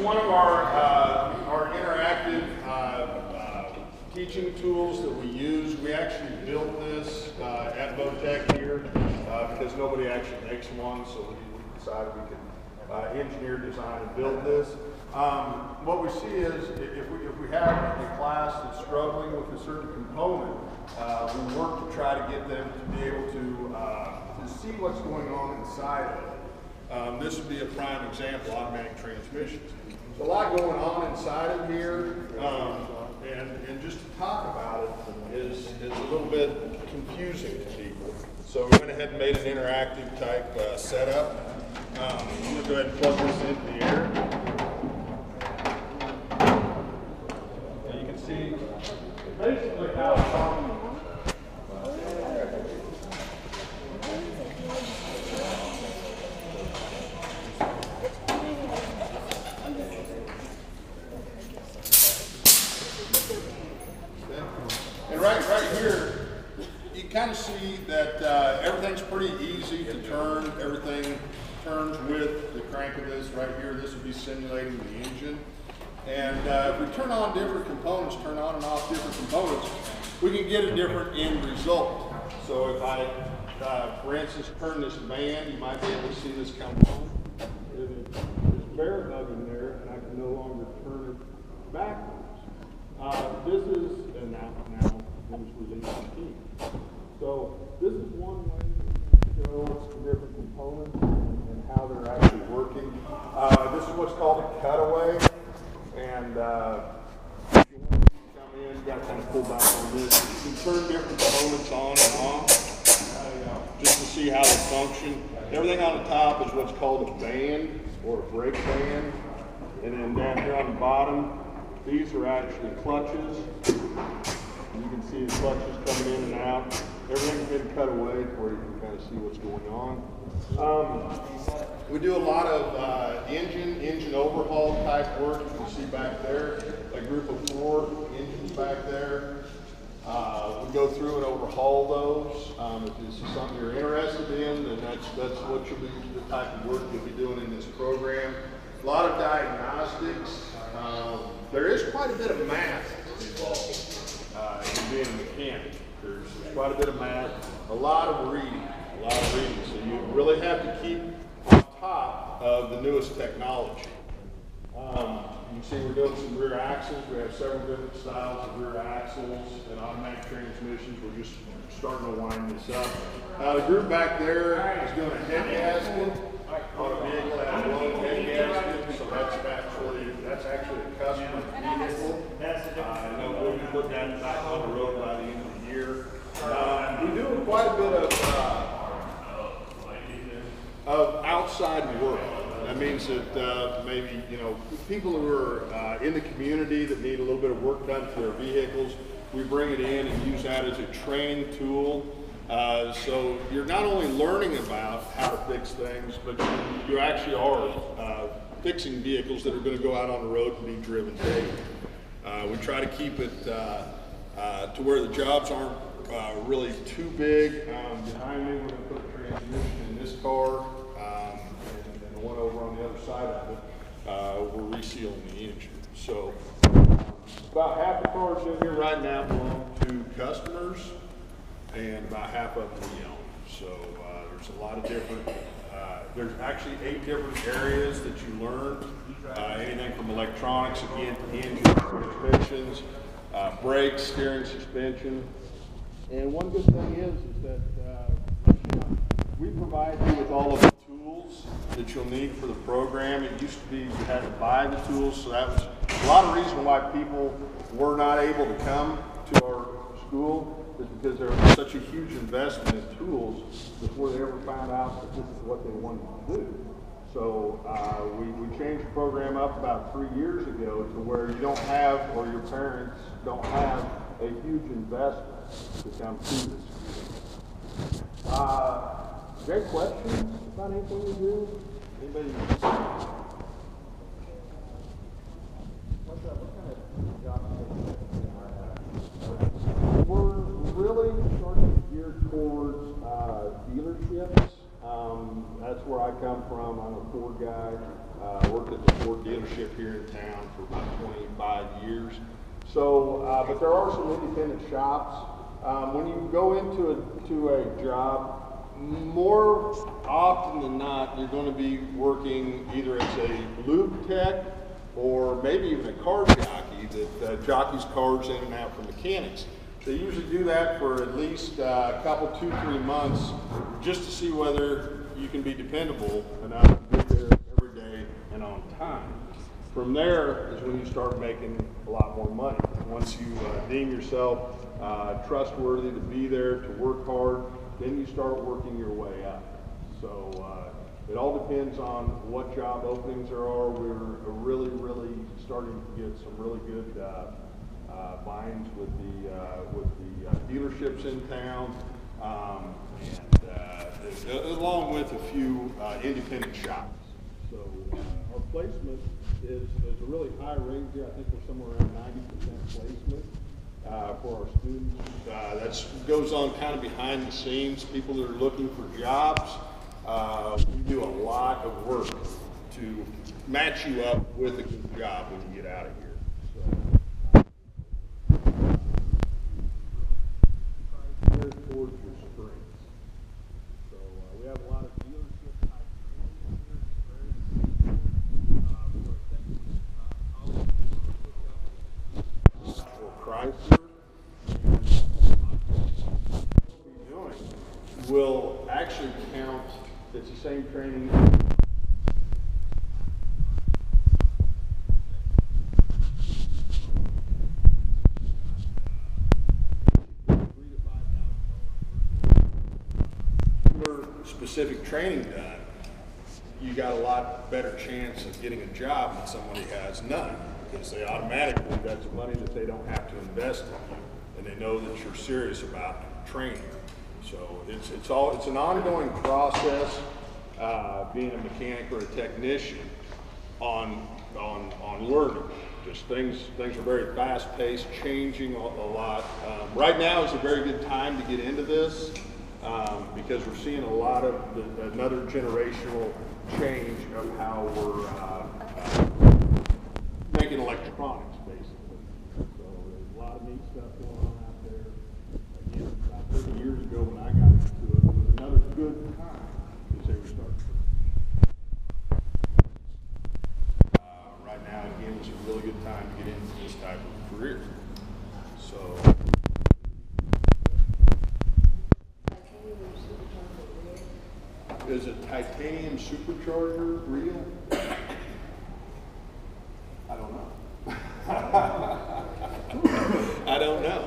one of our interactive teaching tools that we use. We actually built this at Washburn Tech here because nobody actually makes one, so we decided we could engineer, design, and build this. What we see is if we have a class that's struggling with a certain component, we work to try to get them to be able to see what's going on inside of it. This would be a prime example, automatic transmissions. There's a lot going on inside of here, and just to talk about it is a little bit confusing to people. So we went ahead and made an interactive type setup. I'm going to go ahead and plug this into the air. And you can see basically how it's on. Right here, you kind of see that everything's pretty easy to turn. Everything turns with the crank of this right here. This would be simulating the engine. And if we turn on different components, turn on and off different components, we can get a different end result. So if I, for instance, turn this band, you might be able to see this come on. There's bear hug in there, and I can no longer turn it backwards. This is, and now it's releasing heat. So this is one way to show the different components and how they're actually working. This is what's called a cutaway, and if you want to come in, you got to kind of pull back on this. You can turn different components on and off just to see how they function. Everything on the top is what's called a band or a brake band, and then down here on the bottom, these are actually clutches. You can see the clutches coming in and out. Everything's been cut away where you can kind of see what's going on. We do a lot of engine overhaul type work. You can see back there, a group of 4 engines back there. We go through and overhaul those. If this is something you're interested in, then that's what you'll be, the type of work you'll be doing in this program. A lot of diagnostics. There is quite a bit of math involved in being a mechanic. There's quite a bit of math, a lot of reading. So you really have to keep on top of the newest technology. You can see we're doing some rear axles. We have several different styles of rear axles and automatic transmissions. We're just starting to wind this up. The group back there is doing a head gasket on a vehicle that has one head gasket. So that's actually a customer vehicle. I know we'll be looking at it back on the road by the end of the year. We do quite a bit of outside work. That means that maybe, people who are in the community that need a little bit of work done to their vehicles, we bring it in and use that as a training tool. So you're not only learning about how to fix things, but you actually are fixing vehicles that are going to go out on the road and be driven daily. We try to keep it to where the jobs aren't really too big. Behind me, we're going to put a transmission in this car, and the one over on the other side of it, we're resealing the engine. So about half the cars in here right now belong to customers, and about half of them we own. So there's a lot of different, there's actually 8 different areas that you learn. Anything from electronics, again, engine, transmissions, brakes, steering, suspension. And one good thing is that we provide you with all of the tools that you'll need for the program. It used to be you had to buy the tools, so that was a lot of reason why people were not able to come to our school, is because there was such a huge investment in tools before they ever found out that this is what they wanted to do. So we changed the program up about 3 years ago to where you don't have, or your parents don't have, a huge investment to come to this school. Great questions about anything we do? Anybody? What kind of job we're really starting to gear towards dealerships. That's where I come from. I'm a Ford guy. Worked at the Ford dealership here in town for about 25 years. So, but there are some independent shops. When you go into a job, more often than not, you're going to be working either as a lube tech or maybe even a car jockey that jockeys cars in and out for mechanics. They usually do that for at least a couple, 2-3 months, just to see whether you can be dependable enough to get there every day and on time. From there is when you start making a lot more money. Once you deem yourself trustworthy to be there, to work hard, then you start working your way up. So it all depends on what job openings there are. We're really starting to get some really good binds with the dealerships in town, and along with a few independent shops. So our placement is a really high rate here. I think we're somewhere around 90% placement for our students. That goes on kind of behind the scenes. People that are looking for jobs, we do a lot of work to match you up with a good job when you get out of here. Towards your strengths. So we have a lot of dealership type for Chrysler. What we're doing will actually count. It's the same training. Specific training done, you got a lot better chance of getting a job than somebody has none, because they automatically, that's money that they don't have to invest in you, and they know that you're serious about training. So it's an ongoing process, being a mechanic or a technician on learning. Just things are very fast paced, changing a lot. Right now is a very good time to get into this. Because we're seeing a lot of another generational change of how we're making electronics, basically. So there's a lot of neat stuff going on out there. Again, about 30 years ago when I got into it, it was another good time to say we started. Right now, again, is a really good time to get into this type of career. So. Is a titanium supercharger real? I don't know. I don't know.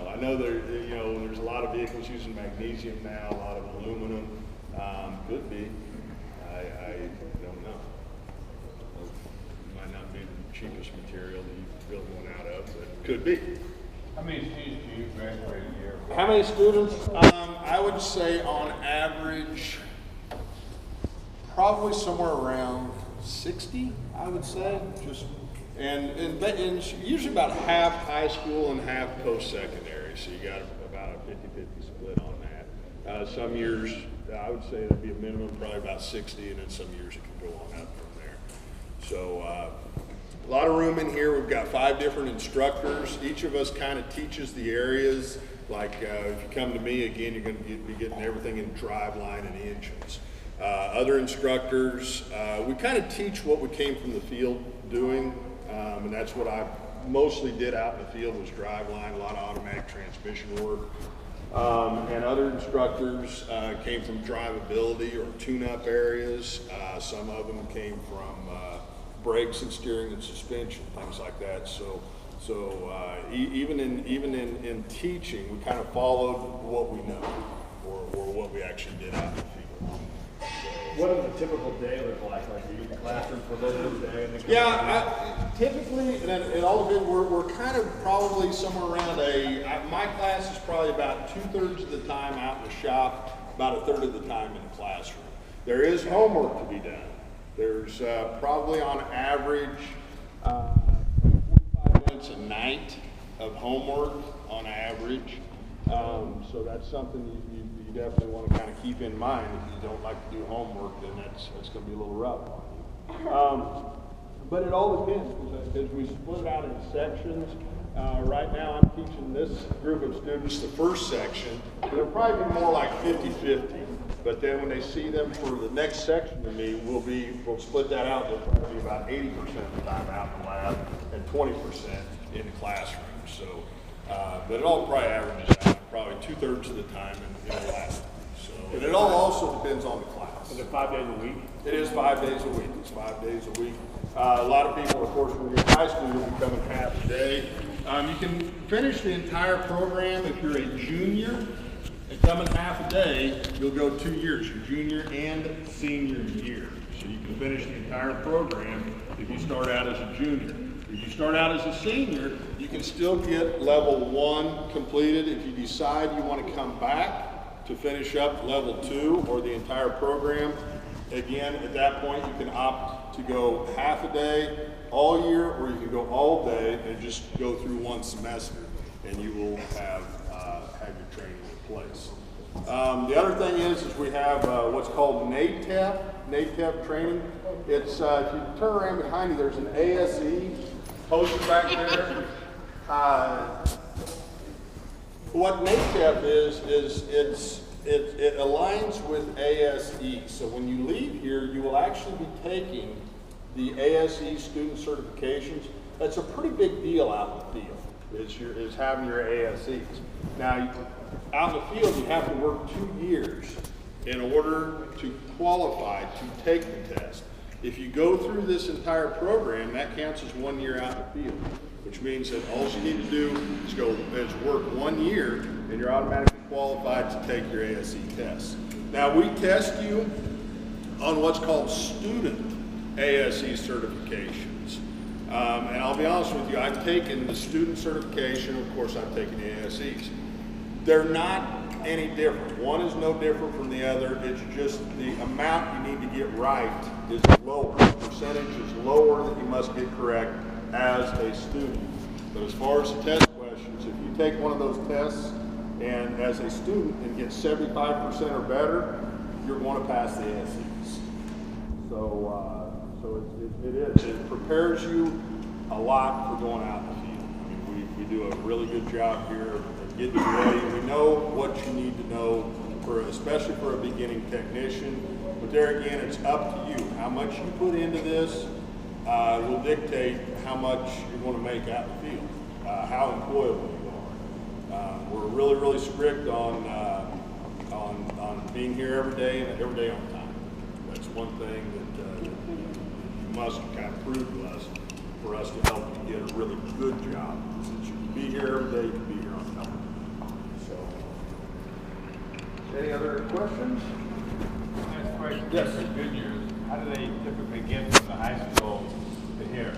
I know there's a lot of vehicles using magnesium now, a lot of aluminum. Could be. I don't know. It might not be the cheapest material that you can build one out of, but could be. How many students do you graduate a year? How many students? I would say on average, probably somewhere around 60, I would say. And usually about half high school and half post-secondary. So you got about a 50-50 split on that. Some years, I would say that'd be a minimum, probably about 60, and then some years it can go on up from there. So a lot of room in here. We've got 5 different instructors. Each of us kind of teaches the areas. Like if you come to me, again, you're going to be getting everything in driveline and engines. Other instructors, we kind of teach what we came from the field doing, and that's what I mostly did out in the field was driveline, a lot of automatic transmission work. And other instructors came from drivability or tune-up areas. Some of them came from brakes and steering and suspension, things like that. So even in teaching, we kind of followed what we know, or what we actually did out in the field. What does a typical day look like? Like you in the classroom for a little bit of the day? Yeah, typically, and it all depends, we're kind of probably somewhere around my class is probably about 2/3 of the time out in the shop, about 1/3 of the time in the classroom. There is homework to be done. There's probably on average 45 minutes a night of homework on average. So that's something you definitely want to kind of keep in mind. If you don't like to do homework, then that's going to be a little rough on you. But it all depends, because we split it out into sections. Right now I'm teaching this group of students the first section. It'll probably be more like 50-50. But then when they see them for the next section of me, we'll split that out. They'll probably be about 80% of the time out in the lab and 20% in the classroom. So, but it all probably averages out probably 2/3 of the time in the lab. So, and it all also depends on the class. Is it 5 days a week? It is 5 days a week. It's 5 days a week. A lot of people, of course, when you're in high school, you'll be coming half a day. You can finish the entire program if you're a junior and coming half a day. You'll go 2 years, your junior and senior year. So you can finish the entire program if you start out as a junior. If you start out as a senior, you can still get level 1 completed. If you decide you want to come back to finish up level 2 or the entire program, again, at that point, you can opt to go half a day all year, or you can go all day and just go through 1 semester, and you will have your training in place. The other thing is we have what's called NATEP training. It's, if you turn around behind you, there's an ASE poster back there. What NATEP is it aligns with ASE. So when you leave here, you will actually be taking the ASE student certifications. That's a pretty big deal out in the field, is having your ASEs. Now, out in the field, you have to work 2 years in order to qualify to take the test. If you go through this entire program, that counts as 1 year out in the field, which means that all you need to do is work 1 year, and you're automatically qualified to take your ASE test. Now, we test you on what's called student ASE certifications. And I'll be honest with you, I've taken the student certification, of course I've taken the ASEs. They're not any different. One is no different from the other. It's just the amount you need to get right is lower. The percentage is lower that you must get correct as a student. But as far as the test questions, if you take one of those tests and as a student and get 75% or better, you're going to pass the ASEs. So it is. It prepares you a lot for going out in the field. I mean, we do a really good job here of getting you ready. We know what you need to know, especially for a beginning technician. But there again, it's up to you. How much you put into this will dictate how much you're going to make out in the field, how employable you are. We're really, really strict on being here every day and every day on time. That's one thing that you must kind of prove to us for us to help you get a really good job. Since you can be here every day, you can be here on time. So, any other questions? Next question. Yes. For juniors, how do they typically get from the high school to here?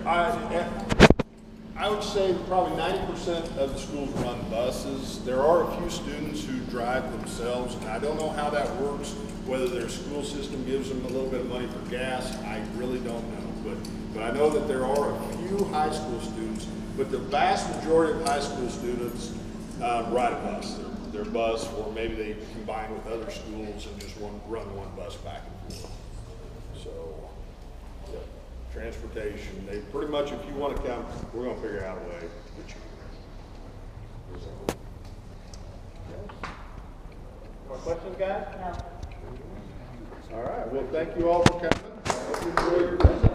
I would say probably 90% of the schools run buses. There are a few students who drive themselves, and I don't know how that works, whether their school system gives them a little bit of money for gas. I really don't know, but I know that there are a few high school students, but the vast majority of high school students ride a bus. Their bus, or maybe they combine with other schools and just run one bus back and forth. So, yeah. Transportation, they pretty much, if you want to come, we're going to figure out a way to get you here. More questions, guys? No. All right, well, thank you all for coming. I hope you enjoy your visit.